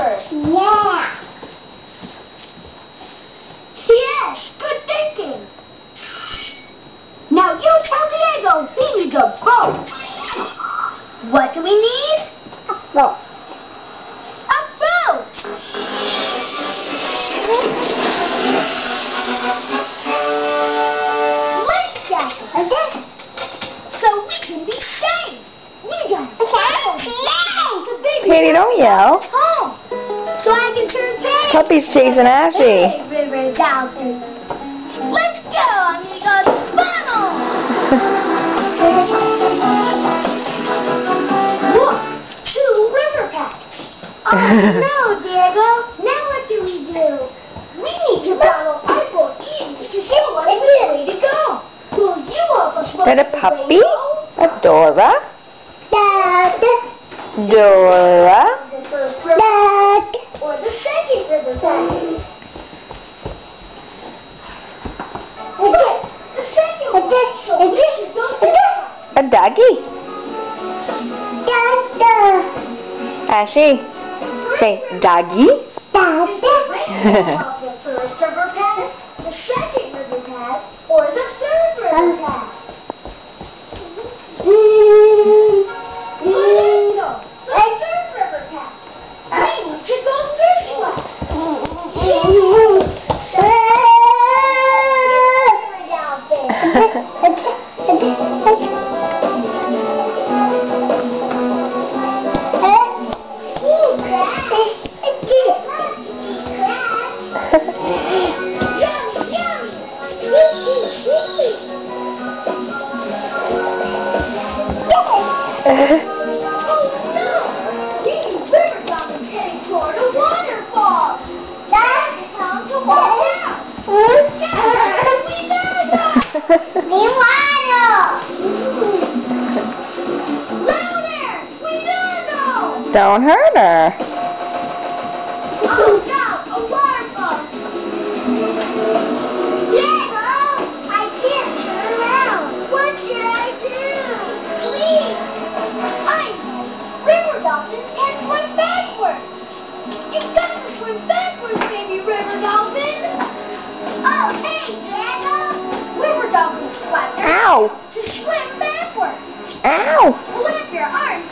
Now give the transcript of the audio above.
first. Yeah. Yes, good thinking. Now you tell Diego we need a boat. What do we need? A boat. A boat. Life jacket. So we can be safe. We got Katie, don't yell. home. So I can turn pink. Puppy's chasing Ashy. Hey, River Dolphin. Let's go. I'm going to go to the funnel. Look, 2 river packs. Oh, no, Diego. Now what do? We need to follow Uncle Edie to show us which way to go. Will you help us look Got a at the puppy? rainbow? A Dora? Dad. Dora? The first river Dad. or the second river pack? The second one. So we should go there. A doggy? Dad. Ashy, say doggy. Is the rainbow of the first river pack, the second river pack, or the third river pack? Listo, the third river pack. We need to go this way. Ooh, crab. Yummy, yummy. Sweet, sweet. Oh no! These river dolphins heading toward a waterfall. That's time to walk out. We Louder! We know! Don't hurt her. Oh no! A waterfall! Diego! I can't turn around. What should I do? Please! I know! River dolphins can swim backwards! You've got to swim backwards, baby river dolphin! Oh, hey, Diego! River dolphins flap their Ow! to swim backwards! Ow! Flip your arms